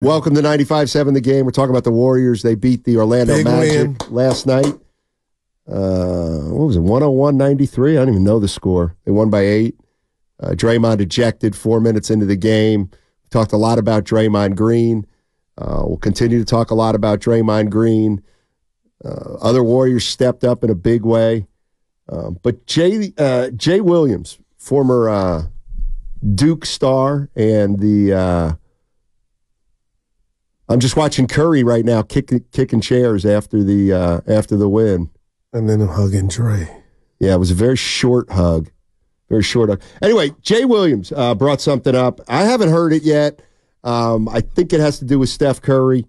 Welcome to 95.7 The Game. We're talking about the Warriors. They beat the Orlando Magic last night. What was it, 101-93? I don't even know the score. They won by 8. Draymond ejected 4 minutes into the game. We talked a lot about Draymond Green. We'll continue to talk a lot about Draymond Green. Other Warriors stepped up in a big way. But Jay Williams, former Duke star, and the I'm just watching Curry right now kicking chairs after the win. And then I'm hugging Dre. Yeah, it was a very short hug. Very short hug. Anyway, Jay Williams brought something up. I haven't heard it yet. I think it has to do with Steph Curry.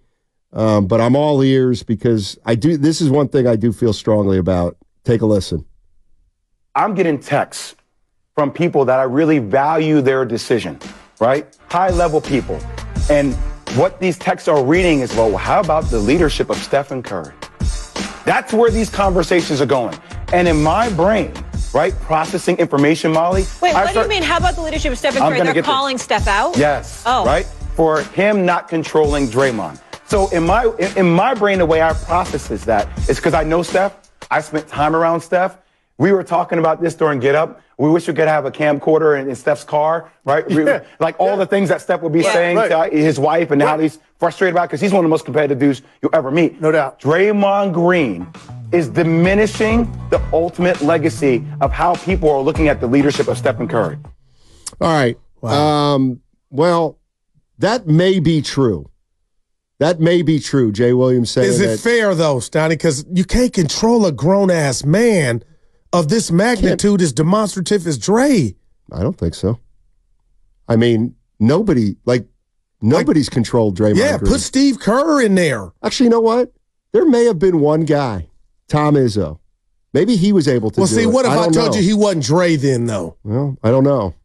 But I'm all ears because this is one thing I do feel strongly about. Take a listen. I'm getting texts from people that I really value their decision, right? High-level people. And what these texts are reading is, well, how about the leadership of Steph and Curry? That's where these conversations are going. And in my brain, right, processing information, Molly. Wait, what do you mean? How about the leadership of Steph and Curry? They're calling Steph out? Yes. Oh. Right? For him not controlling Draymond. So in my brain, the way I process is that it's because I know Steph. I spent time around Steph. We were talking about this during Get Up. We wish we could have a camcorder in Steph's car, right? Yeah. Like all the things that Steph would be saying to his wife and how he's frustrated about it, because he's one of the most competitive dudes you'll ever meet. No doubt. Draymond Green is diminishing the ultimate legacy of how people are looking at the leadership of Steph and Curry. All right. Wow. Well, that may be true. That may be true, Jay Williams saying that. Is it fair, though, Steiny? Because you can't control a grown-ass man of this magnitude as demonstrative as Dre. I don't think so. I mean, nobody's controlled Draymond Green. Put Steve Kerr in there. Actually, you know what? There may have been one guy, Tom Izzo. Maybe he was able to do it. Well, see, what if I told you he wasn't Dre then, though? Well, I don't know.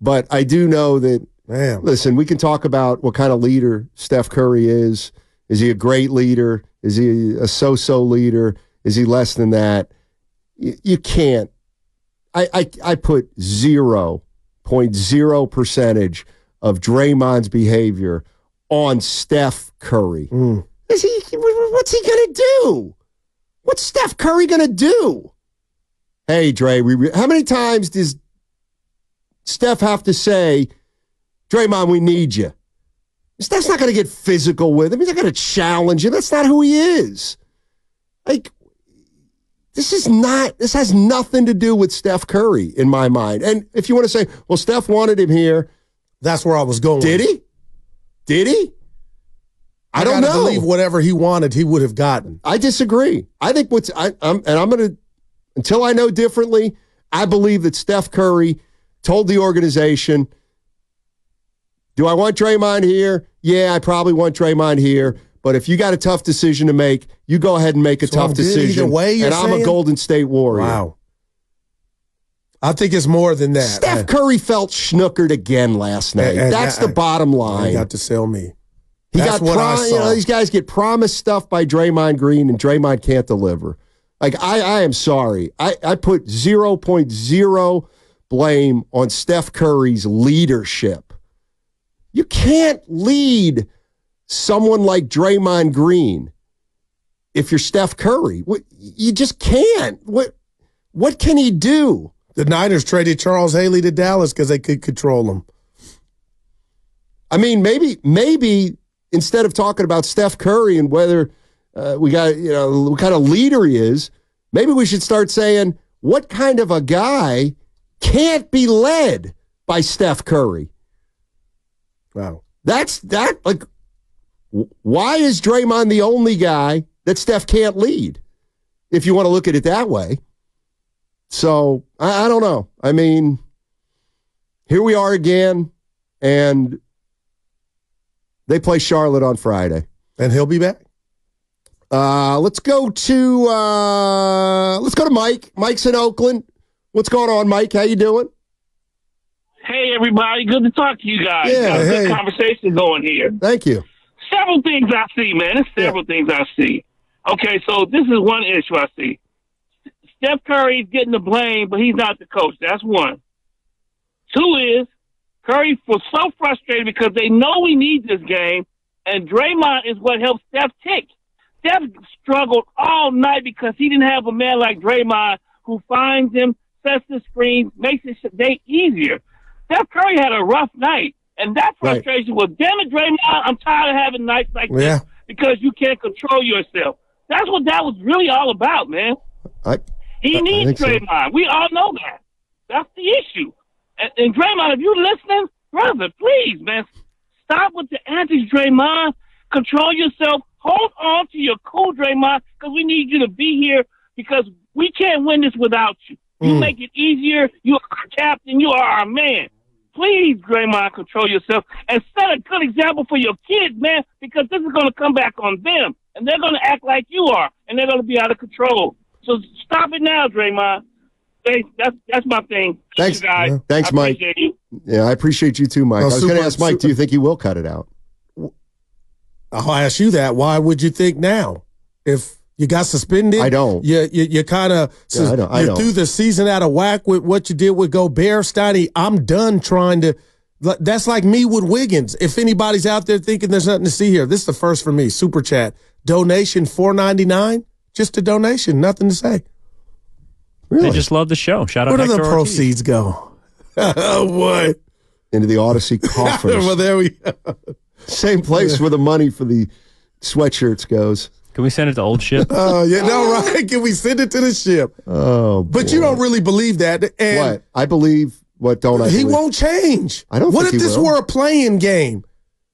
But I do know that, listen, we can talk about what kind of leader Steph Curry is. Is he a great leader? Is he a so-so leader? Is he less than that? You can't. I put 0.0% of Draymond's behavior on Steph Curry. What's he going to do? What's Steph Curry going to do? Hey, Dre, how many times does Steph have to say, Draymond, we need you? Steph's not going to get physical with him. He's not going to challenge him. That's not who he is. Like, this has nothing to do with Steph Curry in my mind. And if you want to say, well, Steph wanted him here. That's where I was going. Did he? I don't know. Believe whatever he wanted, he would have gotten. I disagree. I think until I know differently, I believe that Steph Curry told the organization, do I want Draymond here? Yeah, I probably want Draymond here. But if you got a tough decision to make, you go ahead and make a tough decision. Either way, and I'm a Golden State Warrior. Wow. I think it's more than that. Steph Curry felt snookered again last night. That's the bottom line. He got to sell me. These guys get promised stuff by Draymond Green, and Draymond can't deliver. Like, I am sorry. I put 0.0 blame on Steph Curry's leadership. You can't lead someone like Draymond Green if you're Steph Curry. You just can't. What can he do? The Niners traded Charles Haley to Dallas because they could control him. I mean, maybe instead of talking about Steph Curry and whether what kind of leader he is, maybe we should start saying what kind of a guy can't be led by Steph Curry. Wow. Why is Draymond the only guy that Steph can't lead, if you want to look at it that way? So, I don't know. I mean, here we are again, and they play Charlotte on Friday. And he'll be back? Let's go to Mike. Mike's in Oakland. What's going on, Mike? How you doing? Hey, everybody. Good to talk to you guys. Yeah, got a good conversation going here. Thank you. Several things I see, man. There's several things I see. Okay, so this is one issue I see. Steph Curry's getting the blame, but he's not the coach. That's one. Two is Curry was so frustrated because they know we need this game, and Draymond is what helps Steph tick. Steph struggled all night because he didn't have a man like Draymond who finds him, sets the screen, makes his day easier. Steph Curry had a rough night, and that frustration was, damn it, Draymond, I'm tired of having nights like this because you can't control yourself. That's what that was really all about, man. He needs Draymond. So. We all know that. That's the issue. And Draymond, if you're listening, brother, please, man, stop with the antics, Draymond. Control yourself. Hold on to your cool, Draymond, because we need you to be here because we can't win this without you. You make it easier. You are our captain. You are our man. Please, Draymond, control yourself and set a good example for your kids, man, because this is going to come back on them, and they're going to act like you are, and they're going to be out of control. So stop it now, Draymond. That's my thing. Thanks, guys. Yeah. Thanks, Mike. Yeah, I appreciate you too, Mike. I was going to ask Mike, do you think he will cut it out? I'll ask you that. Why would you think now? If you got suspended, I don't. You kind of you're through the season out of whack with what you did with Gobert, Steiny. I'm done trying to. That's like me with Wiggins. If anybody's out there thinking there's nothing to see here, this is the first for me. Super chat donation $4.99. Just a donation, nothing to say. Really? They just love the show. Shout out. Where do Hector the proceeds go? Oh boy, into the Odyssey coffers. Well, there we go. Same place where the money for the sweatshirts goes. Can we send it to Old Ship? Oh, yeah, no, right? Can we send it to the ship? Oh, boy. But you don't really believe that. And what? I believe. What don't I believe? He won't change. I don't think What if this were a playing game?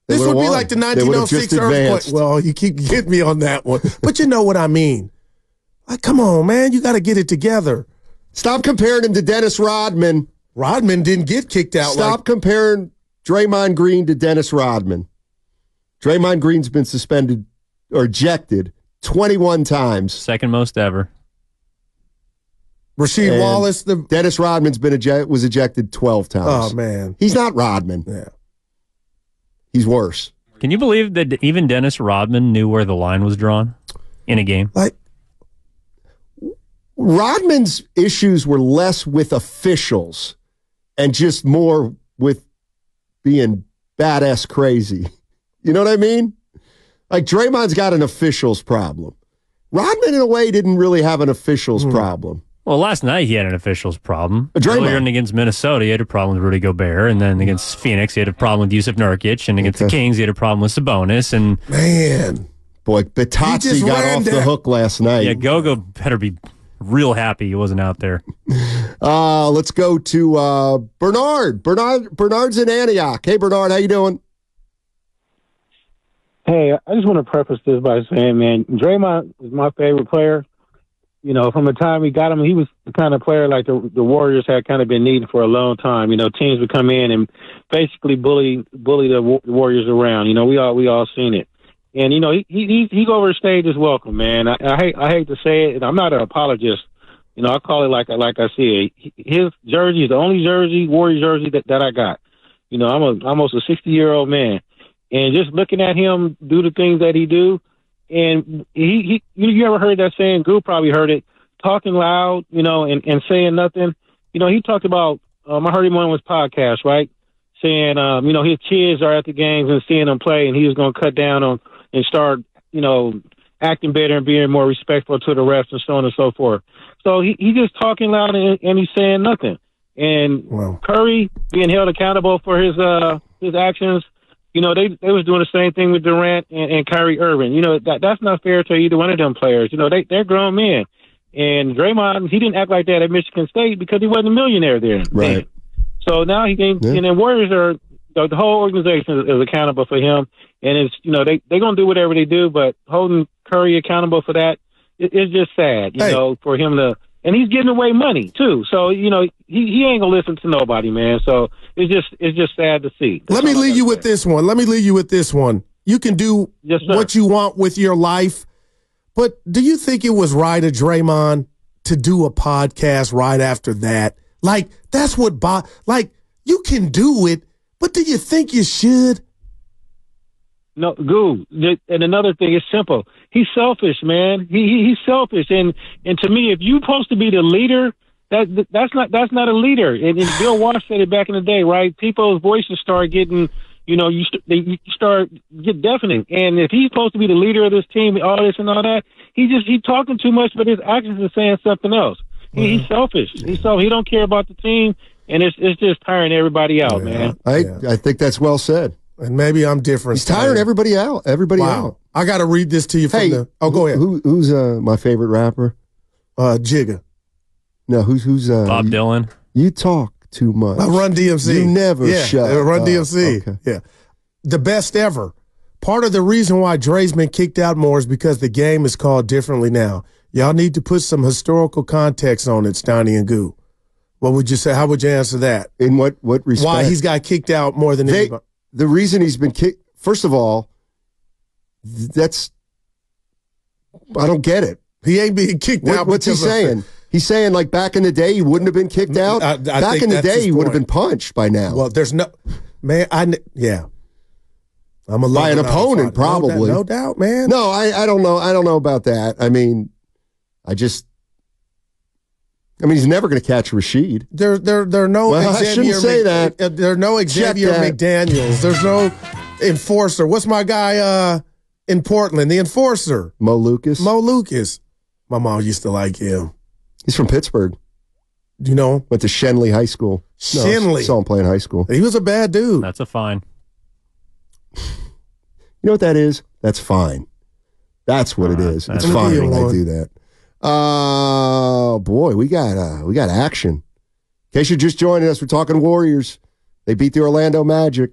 This would be like the 1906 earthquake. Well, you keep getting me on that one. But you know what I mean. Like, come on, man. You got to get it together. Stop comparing him to Dennis Rodman. Rodman didn't get kicked out. Stop comparing Draymond Green to Dennis Rodman. Draymond Green's been suspended or ejected 21 times. Second most ever. Rasheed Wallace. Dennis Rodman's was ejected 12 times. Oh, man. He's not Rodman. Yeah. He's worse. Can you believe that even Dennis Rodman knew where the line was drawn in a game? Like, Rodman's issues were less with officials and just more with being badass crazy. You know what I mean? Like, Draymond's got an officials problem. Rodman, in a way, didn't really have an officials problem. Well, last night he had an officials problem. Draymond. Earlier against Minnesota, he had a problem with Rudy Gobert, and then against Phoenix, he had a problem with Yusuf Nurkic, and against the Kings, he had a problem with Sabonis. And man, boy, Batazzi got off the hook last night. Yeah, Gogo better be real happy he wasn't out there. Let's go to Bernard. Bernard's in Antioch. Hey, Bernard, how you doing? Hey, I just want to preface this by saying, man, Draymond is my favorite player. You know, from the time we got him, he was the kind of player like the Warriors had kind of been needing for a long time. You know, teams would come in and basically bully the Warriors around. You know, we all seen it. And, you know, he overstayed his welcome, man. I hate to say it, and I'm not an apologist. You know, I call it like I see it. His jersey is the only Warrior jersey that I got. You know, I'm almost a 60-year-old man. And just looking at him do the things that he do, and you ever heard that saying? Guru probably heard it. Talking loud, you know, and saying nothing. You know, he talked about. I heard him on his podcast, right? Saying, you know, his kids are at the games and seeing them play, and he was going to cut down on and start, you know, acting better and being more respectful to the refs and so on and so forth. So he just talking loud and he's saying nothing. And Curry being held accountable for his actions. You know, they was doing the same thing with Durant and Kyrie Irving. You know, that's not fair to either one of them players. You know, they're grown men. And Draymond, he didn't act like that at Michigan State because he wasn't a millionaire there. Right. So now he can, and then Warriors are, the whole organization is accountable for him. And it's, you know, they're going to do whatever they do, but holding Curry accountable for that, it's just sad, you know, for him to, and he's giving away money too. So, you know, he ain't gonna listen to nobody, man. So it's just sad to see. Let me leave you with this one. You can do what you want with your life, but do you think it was right of Draymond to do a podcast right after that? Like, that's what like, you can do it, but do you think you should? No, Goo. And another thing, it's simple. He's selfish, man. He's selfish. And to me, if you're supposed to be the leader That's not a leader. And Bill Walsh said it back in the day, right? People's voices start getting, you start get deafening. And if he's supposed to be the leader of this team, all this and all that, he's talking too much, but his actions are saying something else. He's selfish. He don't care about the team, and it's just tiring everybody out, man. I think that's well said. And maybe I'm different. He's tiring everybody out. Out. I got to read this to you from go ahead. Who's my favorite rapper? Jigga. No, who's Bob Dylan? You talk too much. Run DMC. You never shut Run up. DMC. Okay. Yeah. The best ever. Part of the reason why Dre's been kicked out more is because the game is called differently now. Y'all need to put some historical context on it, Steiny and Goo. What would you say? How would you answer that? In what respect? Why he's got kicked out more than anybody? The reason he's been kicked, first of all, I don't get it. He ain't being kicked out. What's he saying? He's saying like back in the day he wouldn't have been kicked out. Back in the day he would have been punched by now. Well, there's no man. I'm a by an opponent probably. No doubt, man. No, I don't know. I don't know about that. I mean, he's never going to catch Rashid. There are no. Well, Xavier I shouldn't say that. There are no Xavier McDaniels. There's no enforcer. What's my guy in Portland? The enforcer. Mo Lucas. My mom used to like him. He's from Pittsburgh. You know? Went to Shenley High School. Shenley. Saw him play in high school. He was a bad dude. That's a fine. You know what that is? That's fine. That's what it is. It's fine when I do that. Oh, boy, we got action. In case you're just joining us, we're talking Warriors. They beat the Orlando Magic.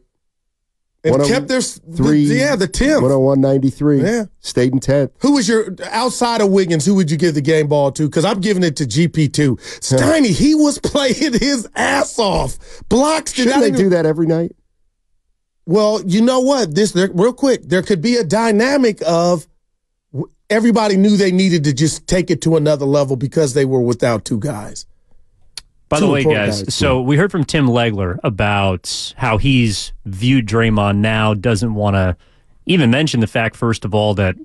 And kept their the 10th. 101-93. Yeah. Stayed in 10th. Who was your, outside of Wiggins, who would you give the game ball to? Because I'm giving it to GP2. Steiny, he was playing his ass off. Blocks. Shouldn't they do that every night? Well, you know what? Real quick, there could be a dynamic of everybody knew they needed to just take it to another level because they were without two guys. By the way, guys, so we heard from Tim Legler about how he's viewed Draymond now, doesn't want to even mention the fact, first of all, that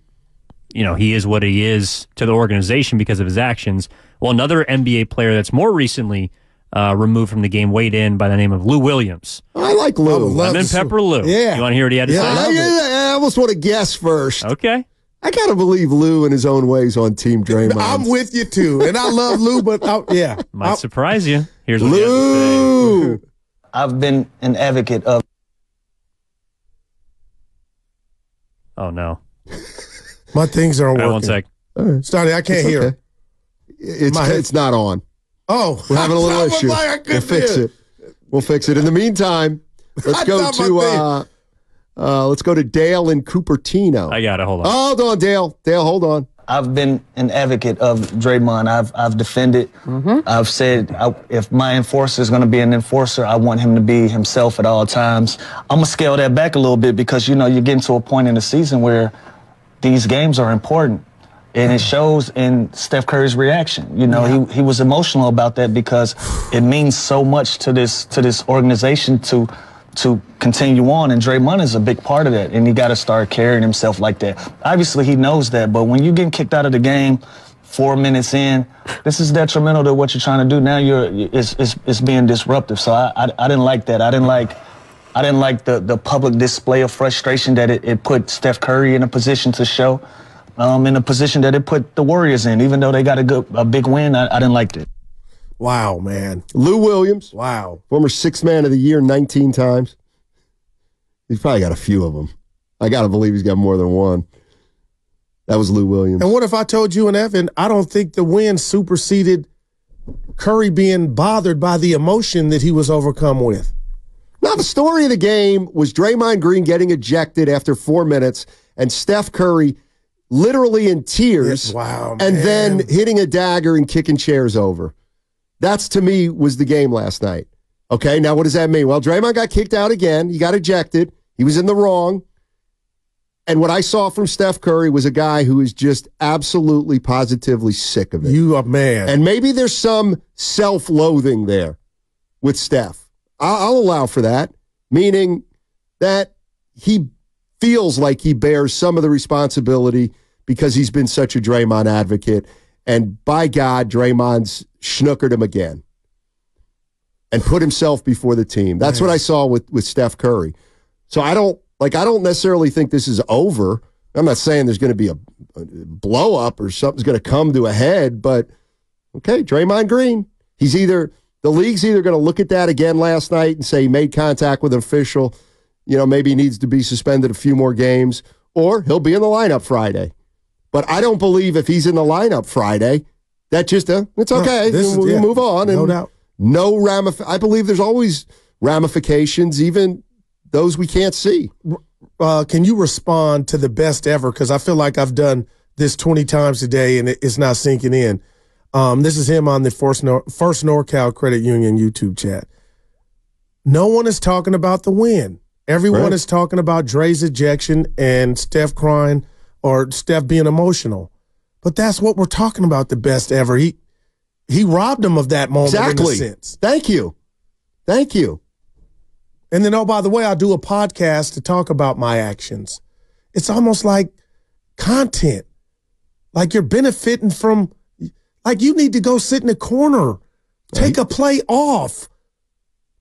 he is what he is to the organization because of his actions. Well, another NBA player that's more recently removed from the game weighed in by the name of Lou Williams. I like Lou. Lemon Pepper Lou. Yeah. You want to hear what he had to say? I almost want to guess first. Okay. I got to believe Lou in his own ways on Team Draymond. I'm with you, too. And I love Lou, but might surprise you. Here's what Lou. he has to say. I've been an advocate of. Oh, no. My things aren't working. 1 sec. Steiny, I can't hear. Okay. It's not on. Oh. We're having a little issue. We'll fix it. We'll fix it. In the meantime, let's go to Dale in Cupertino. I got it. Hold on. Hold on, Dale. Dale, hold on. I've been an advocate of Draymond. I've defended. I've said if my enforcer is going to be an enforcer, I want him to be himself at all times. I'm going to scale that back a little bit because, you're getting to a point in the season where these games are important. And it shows in Steph Curry's reaction. He was emotional about that because it means so much to this organization to continue on, and Draymond is a big part of that, and he got to start carrying himself like that. Obviously, he knows that, but when you're getting kicked out of the game 4 minutes in, this is detrimental to what you're trying to do. Now it's being disruptive. So I didn't like that. I didn't like the public display of frustration that it put Steph Curry in a position to show, in a position that it put the Warriors in. Even though they got a big win, I didn't like it. Wow, man. Lou Williams. Wow. Former Sixth Man of the Year 19 times. He's probably got a few of them. I got to believe he's got more than one. That was Lou Williams. And what if I told you and Evan, I don't think the win superseded Curry being bothered by the emotion that he was overcome with? Now, the story of the game was Draymond Green getting ejected after 4 minutes and Steph Curry literally in tears. Wow, man. And then hitting a dagger and kicking chairs over. That's, to me, was the game last night. Okay, now what does that mean? Well, Draymond got kicked out again. He got ejected. He was in the wrong. And what I saw from Steph Curry was a guy who is just absolutely, positively sick of it. You are man. And maybe there's some self-loathing there with Steph. I'll allow for that, meaning that he feels like he bears some of the responsibility because he's been such a Draymond advocate. And by God, Draymond's schnookered him again and put himself before the team. That's what I saw with Steph Curry. So I don't necessarily think this is over. I'm not saying there's going to be a blow up or something's going to come to a head, but okay, Draymond Green. The league's either going to look at that again last night and say he made contact with an official, maybe he needs to be suspended a few more games, or he'll be in the lineup Friday. But I don't believe if he's in the lineup Friday, that just, it's okay. We move on. No doubt. I believe there's always ramifications, even those we can't see. Can you respond to the best ever? Because I feel like I've done this 20 times today and it's not sinking in. This is him on the First NorCal Credit Union YouTube chat. No one is talking about the win. Everyone is talking about Dre's ejection and Steph crying or Steph being emotional. But that's what we're talking about, the best ever. He robbed him of that moment in a sense. Thank you. And then, oh, by the way, I'll do a podcast to talk about my actions. It's almost like content. Like you're benefiting from, like you need to go sit in the corner, take a play off.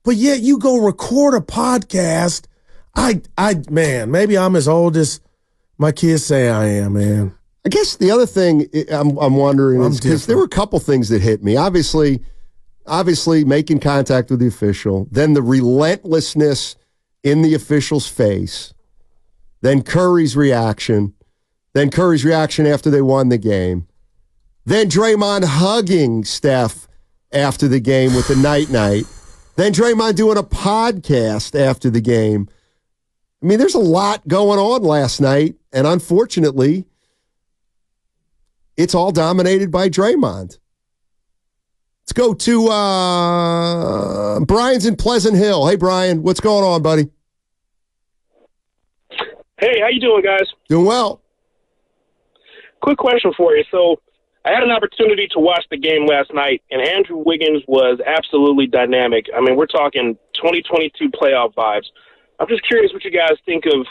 But yet you go record a podcast. Man, maybe I'm as old as my kids say I am, man. I guess the other thing I'm wondering is because there were a couple things that hit me. Obviously making contact with the official, then the relentlessness in the official's face, then Curry's reaction after they won the game, then Draymond hugging Steph after the game with the night-night, then Draymond doing a podcast after the game. I mean, there's a lot going on last night, and unfortunately, it's all dominated by Draymond. Let's go to Brian's in Pleasant Hill. Hey, Brian, what's going on, buddy? Hey, how you doing, guys? Doing well. Quick question for you. So I had an opportunity to watch the game last night, and Andrew Wiggins was absolutely dynamic. I mean, we're talking 2022 playoff vibes. I'm just curious what you guys think of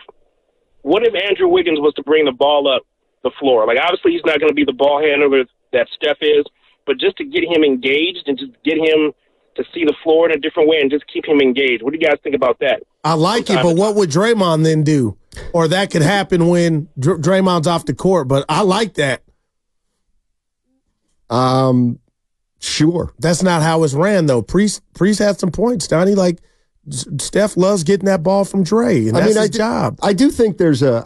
what if Andrew Wiggins was to bring the ball up the floor? Like, obviously, he's not going to be the ball handler that Steph is, but just to get him engaged and just get him to see the floor in a different way and just keep him engaged. What do you guys think about that? I like it, but what would Draymond then do? Or that could happen when Draymond's off the court, but I like that. Sure. That's not how it's ran, though. Priest had some points, Donnie. Like, Steph loves getting that ball from Dre, and that's his job. I do think there's a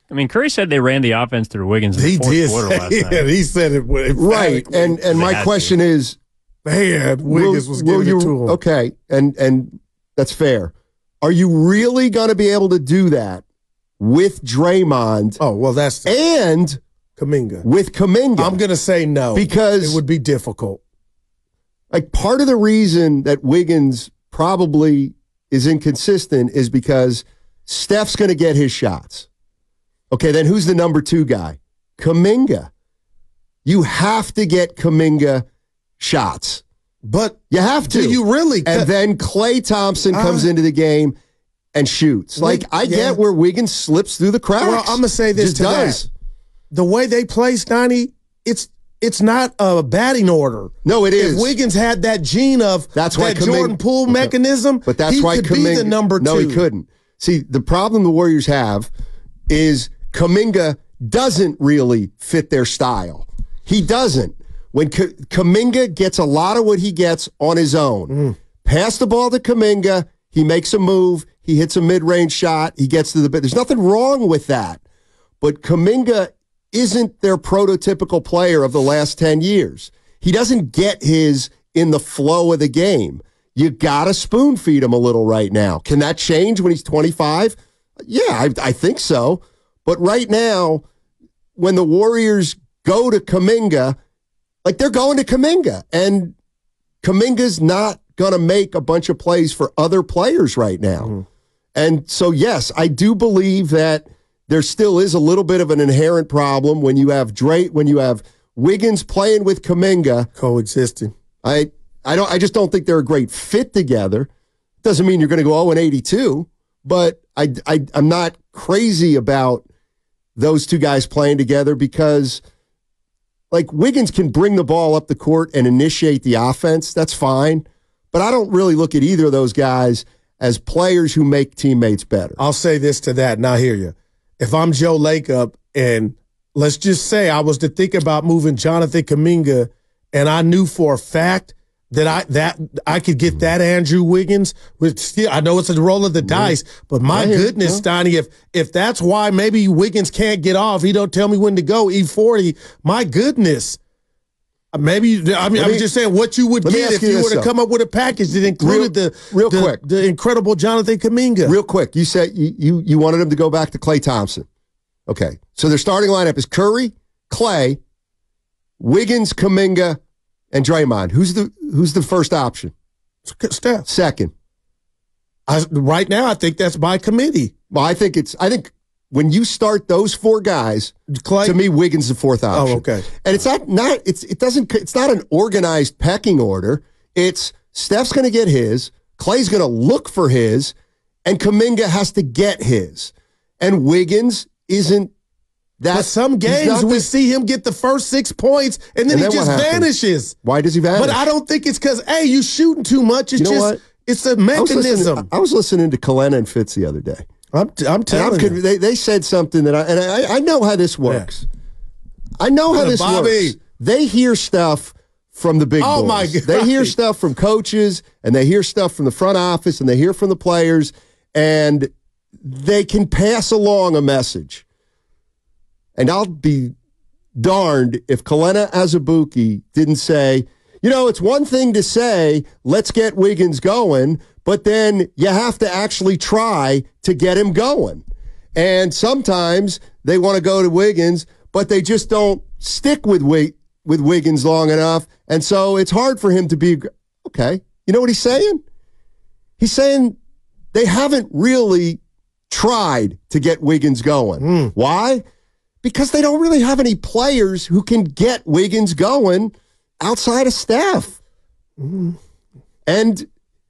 I mean, Curry said they ran the offense through Wiggins in the fourth quarter last night. Yeah, he said it right. And my question is, Wiggins was giving it to him. Okay, and that's fair. Are you really going to be able to do that with Draymond? Oh, well, that's and Kuminga. With Kuminga. I'm going to say no because it would be difficult. Like, part of the reason that Wiggins probably is inconsistent is because Steph's going to get his shots. Okay, then who's the number 2 guy? Kuminga. You have to get Kuminga shots. But you have to. Do you really? And then Klay Thompson comes into the game and shoots. Like, I get where Wiggins slips through the cracks. Well, I'm going to say this to that. The way they play, Steiny, it's not a batting order. No, it is. If Wiggins had that gene of that's why that Jordan Poole mechanism, but that's why could be the number 2. No, he couldn't. See, the problem the Warriors have is Kuminga doesn't really fit their style. He doesn't. When Kuminga gets a lot of what he gets on his own, pass the ball to Kuminga, he makes a move, he hits a mid-range shot, he gets to the bit. There's nothing wrong with that. But Kuminga isn't their prototypical player of the last 10 years. He doesn't get his in the flow of the game. You got to spoon feed him a little right now. Can that change when he's 25? Yeah, I think so. But right now, when the Warriors go to Kuminga, like, they're going to Kuminga, and Kuminga's not going to make a bunch of plays for other players right now. And so, yes, I do believe that there still is a little bit of an inherent problem when you have Wiggins playing with Kuminga coexisting. I just don't think they're a great fit together. Doesn't mean you're going to go 0-82, but I'm not crazy about those two guys playing together because like Wiggins can bring the ball up the court and initiate the offense. That's fine. But I don't really look at either of those guys as players who make teammates better. I'll say this to that, and I hear you. If I'm Joe Lacob, and let's just say I was to think about moving Jonathan Kuminga, and I knew for a fact that I could get that Andrew Wiggins, with still, I know it's a roll of the dice, but my goodness, Steiny, if that's why maybe Wiggins can't get off, he don't tell me when to go, E40, my goodness. Maybe, I'm just saying what you would get if you were to come up with a package that included the incredible Jonathan Kuminga. Real quick, you said you wanted him to go back to Klay Thompson. Okay, so their starting lineup is Curry, Klay, Wiggins, Kuminga, and Draymond. Who's the first option? Steph. Second. Right now, I think that's by committee. Well, I think when you start those four guys, Klay, to me, Wiggins is the fourth option. Oh, okay. And it's not an organized pecking order. It's Steph's going to get his, Klay's going to look for his, and Kuminga has to get his. And Wiggins isn't that. But some games we see him get the first 6 points and then he just vanishes. Why does he vanish? But I don't think it's because, hey, you shooting too much. It's just it's a mechanism. I was listening to Kalena and Fitz the other day. I'm telling you. They said something that I know how this works. Yeah. I know how this works. They hear stuff from the big boys. My God. They hear stuff from coaches, and they hear stuff from the front office, and they hear from the players, and they can pass along a message. And I'll be darned if Kalena Azubuike didn't say, it's one thing to say, let's get Wiggins going, but then you have to actually try to get him going. And sometimes they want to go to Wiggins, but they just don't stick with Wiggins long enough. And so it's hard for him to be, okay. You know what he's saying? He's saying they haven't really tried to get Wiggins going. Why? Because they don't really have any players who can get Wiggins going outside of Steph. And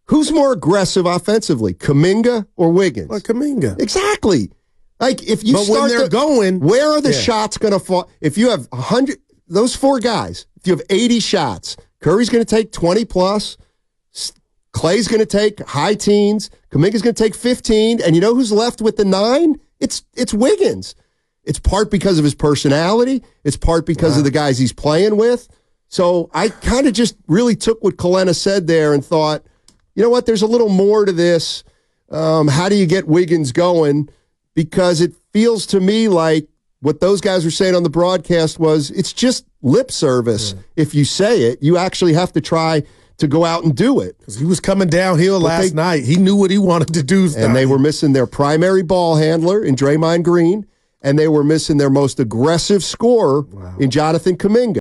who's more aggressive offensively, Kuminga or Wiggins? Well, Kuminga. Exactly. Like if you when they're going, where are the shots going to fall? If you have 100, those four guys, if you have 80 shots, Curry's going to take 20 plus, Klay's going to take high teens, Kuminga's going to take 15, and you know who's left with the 9? It's Wiggins. It's part because of his personality. It's part because of the guys he's playing with. So I kind of just really took what Kalena said there and thought, you know what, there's a little more to this. How do you get Wiggins going? Because it feels to me like what those guys were saying on the broadcast was it's just lip service. If you say it, you actually have to try to go out and do it. Because he was coming downhill last night. He knew what he wanted to do. And they were missing their primary ball handler in Draymond Green, and they were missing their most aggressive scorer in Jonathan Kuminga.